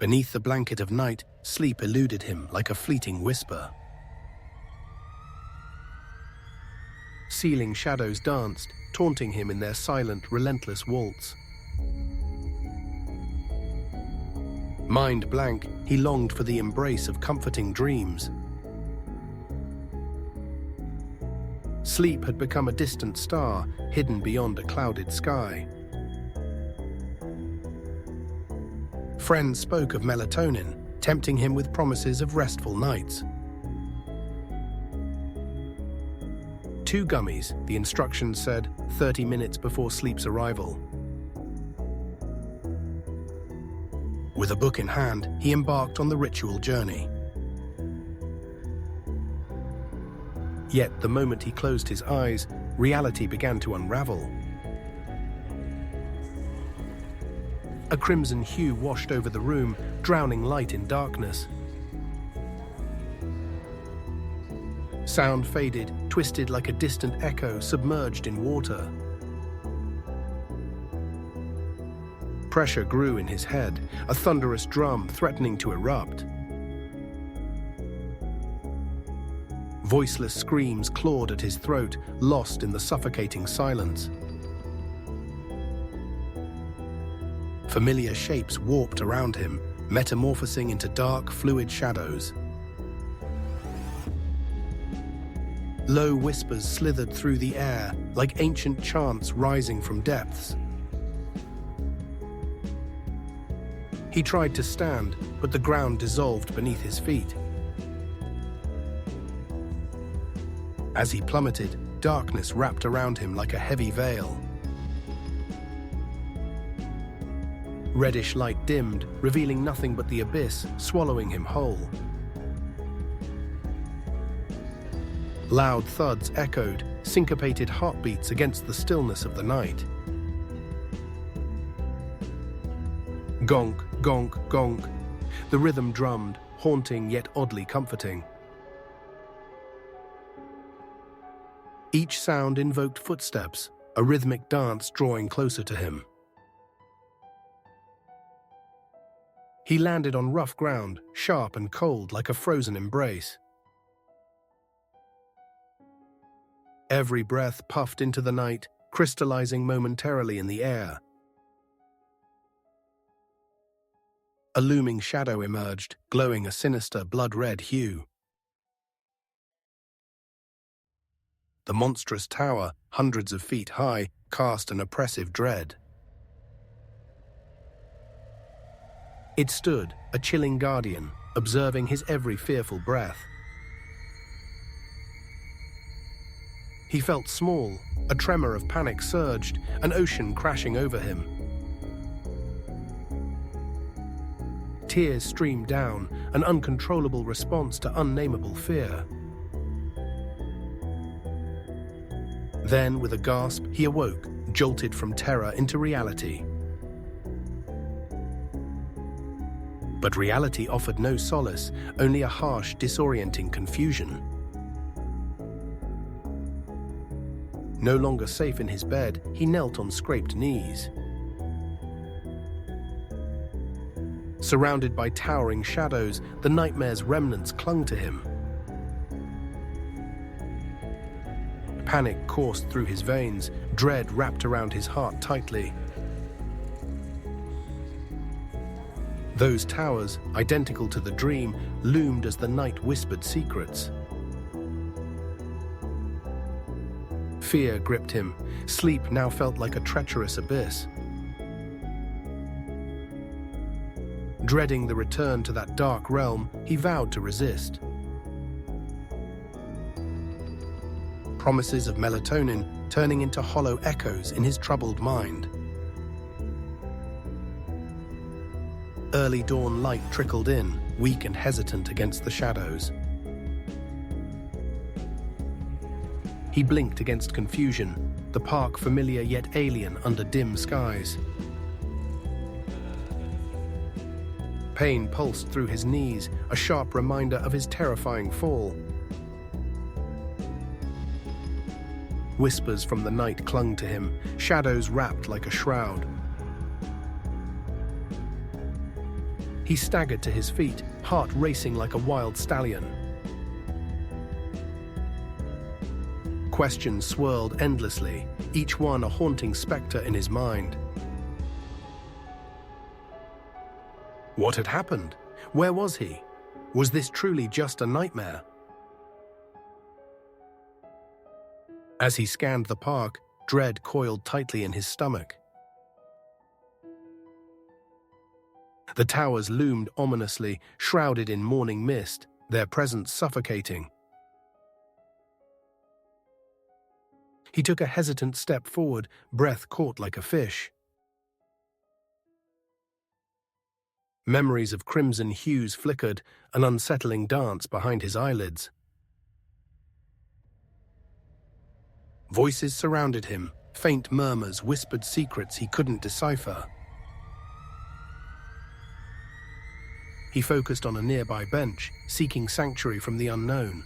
Beneath the blanket of night, sleep eluded him like a fleeting whisper. Ceiling shadows danced, taunting him in their silent, relentless waltz. Mind blank, he longed for the embrace of comforting dreams. Sleep had become a distant star, hidden beyond a clouded sky. Friends spoke of melatonin, tempting him with promises of restful nights. 2 gummies, the instructions said, 30 minutes before sleep's arrival. With a book in hand, he embarked on the ritual journey. Yet, the moment he closed his eyes, reality began to unravel. A crimson hue washed over the room, drowning light in darkness. Sound faded, twisted like a distant echo submerged in water. Pressure grew in his head, a thunderous drum threatening to erupt. Voiceless screams clawed at his throat, lost in the suffocating silence. Familiar shapes warped around him, metamorphosing into dark, fluid shadows. Low whispers slithered through the air, like ancient chants rising from depths. He tried to stand, but the ground dissolved beneath his feet. As he plummeted, darkness wrapped around him like a heavy veil. Reddish light dimmed, revealing nothing but the abyss, swallowing him whole. Loud thuds echoed, syncopated heartbeats against the stillness of the night. Gonk, gonk, gonk. The rhythm drummed, haunting yet oddly comforting. Each sound invoked footsteps, a rhythmic dance drawing closer to him. He landed on rough ground, sharp and cold like a frozen embrace. Every breath puffed into the night, crystallizing momentarily in the air. A looming shadow emerged, glowing a sinister blood-red hue. The monstrous tower, hundreds of feet high, cast an oppressive dread. It stood, a chilling guardian, observing his every fearful breath. He felt small, a tremor of panic surged, an ocean crashing over him. Tears streamed down, an uncontrollable response to unnameable fear. Then, with a gasp, he awoke, jolted from terror into reality. But reality offered no solace, only a harsh, disorienting confusion. No longer safe in his bed, he knelt on scraped knees. Surrounded by towering shadows, the nightmare's remnants clung to him. Panic coursed through his veins, dread wrapped around his heart tightly. Those towers, identical to the dream, loomed as the night whispered secrets. Fear gripped him. Sleep now felt like a treacherous abyss. Dreading the return to that dark realm, he vowed to resist. Promises of melatonin turning into hollow echoes in his troubled mind. Early dawn light trickled in, weak and hesitant against the shadows. He blinked against confusion, the park familiar yet alien under dim skies. Pain pulsed through his knees, a sharp reminder of his terrifying fall. Whispers from the night clung to him, shadows wrapped like a shroud. He staggered to his feet, heart racing like a wild stallion. Questions swirled endlessly, each one a haunting specter in his mind. What had happened? Where was he? Was this truly just a nightmare? As he scanned the park, dread coiled tightly in his stomach. The towers loomed ominously, shrouded in morning mist, their presence suffocating. He took a hesitant step forward, breath caught like a fish. Memories of crimson hues flickered, an unsettling dance behind his eyelids. Voices surrounded him, faint murmurs, whispered secrets he couldn't decipher. He focused on a nearby bench, seeking sanctuary from the unknown.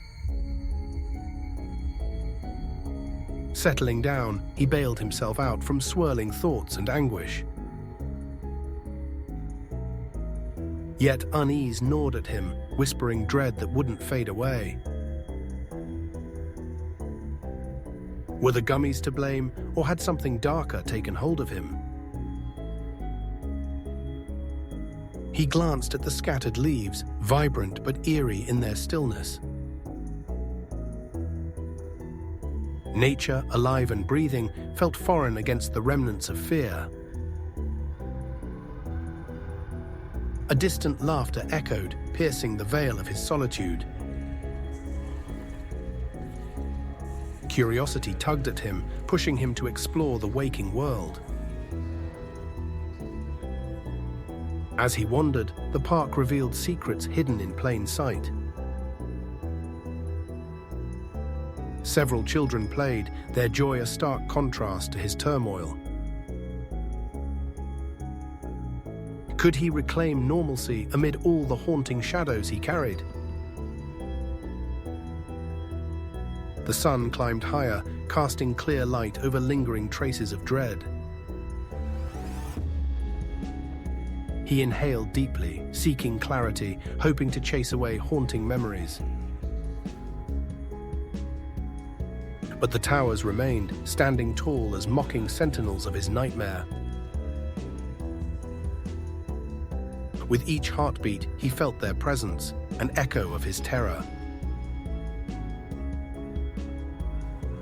Settling down, he bailed himself out from swirling thoughts and anguish. Yet unease gnawed at him, whispering dread that wouldn't fade away. Were the gummies to blame, or had something darker taken hold of him? He glanced at the scattered leaves, vibrant but eerie in their stillness. Nature, alive and breathing, felt foreign against the remnants of fear. A distant laughter echoed, piercing the veil of his solitude. Curiosity tugged at him, pushing him to explore the waking world. As he wandered, the park revealed secrets hidden in plain sight. Several children played, their joy a stark contrast to his turmoil. Could he reclaim normalcy amid all the haunting shadows he carried? The sun climbed higher, casting clear light over lingering traces of dread. He inhaled deeply, seeking clarity, hoping to chase away haunting memories. But the towers remained, standing tall as mocking sentinels of his nightmare. With each heartbeat, he felt their presence, an echo of his terror.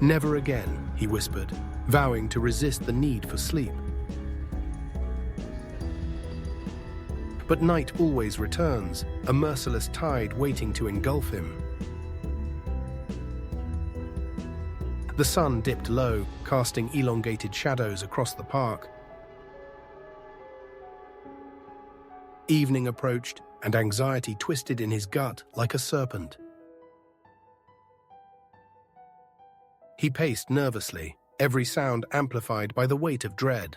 Never again, he whispered, vowing to resist the need for sleep. But night always returns, a merciless tide waiting to engulf him. The sun dipped low, casting elongated shadows across the park. Evening approached, and anxiety twisted in his gut like a serpent. He paced nervously, every sound amplified by the weight of dread.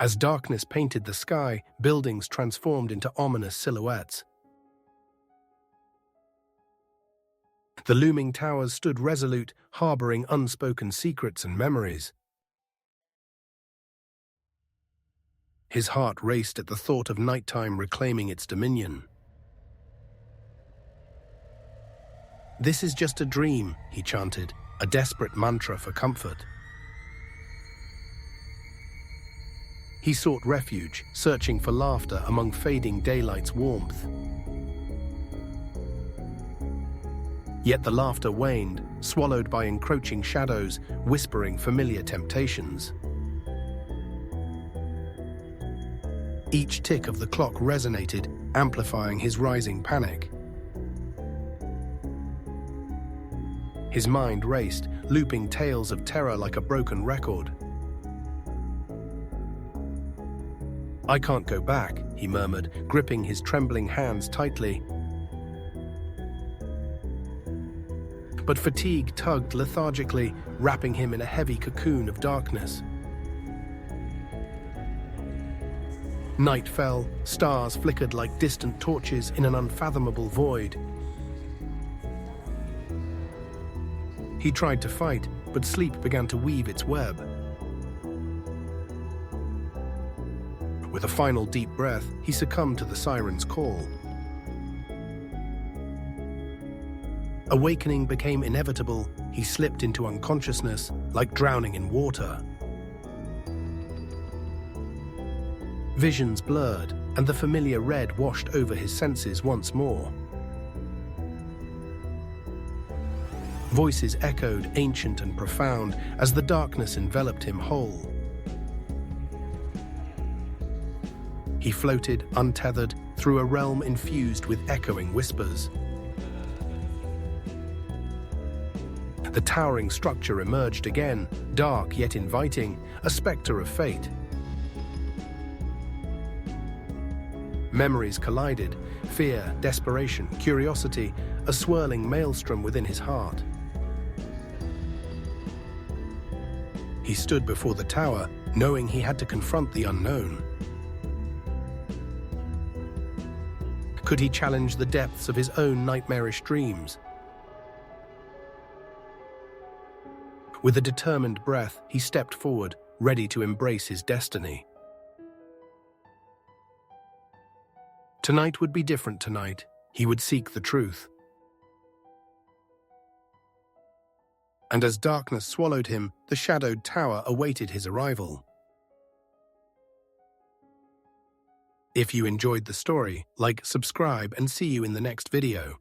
As darkness painted the sky, buildings transformed into ominous silhouettes. The looming towers stood resolute, harboring unspoken secrets and memories. His heart raced at the thought of nighttime reclaiming its dominion. "This is just a dream," he chanted, a desperate mantra for comfort. He sought refuge, searching for laughter among fading daylight's warmth. Yet the laughter waned, swallowed by encroaching shadows, whispering familiar temptations. Each tick of the clock resonated, amplifying his rising panic. His mind raced, looping tales of terror like a broken record. "I can't go back," he murmured, gripping his trembling hands tightly. But fatigue tugged lethargically, wrapping him in a heavy cocoon of darkness. Night fell, stars flickered like distant torches in an unfathomable void. He tried to fight, but sleep began to weave its web. With a final deep breath, he succumbed to the siren's call. Awakening became inevitable. He slipped into unconsciousness, like drowning in water. Visions blurred, and the familiar red washed over his senses once more. Voices echoed, ancient and profound, as the darkness enveloped him whole. He floated, untethered, through a realm infused with echoing whispers. The towering structure emerged again, dark yet inviting, a spectre of fate. Memories collided, fear, desperation, curiosity, a swirling maelstrom within his heart. He stood before the tower, knowing he had to confront the unknown. Could he challenge the depths of his own nightmarish dreams? With a determined breath, he stepped forward, ready to embrace his destiny. Tonight would be different tonight. He would seek the truth. And as darkness swallowed him, the shadowed tower awaited his arrival. If you enjoyed the story, like, subscribe, and see you in the next video.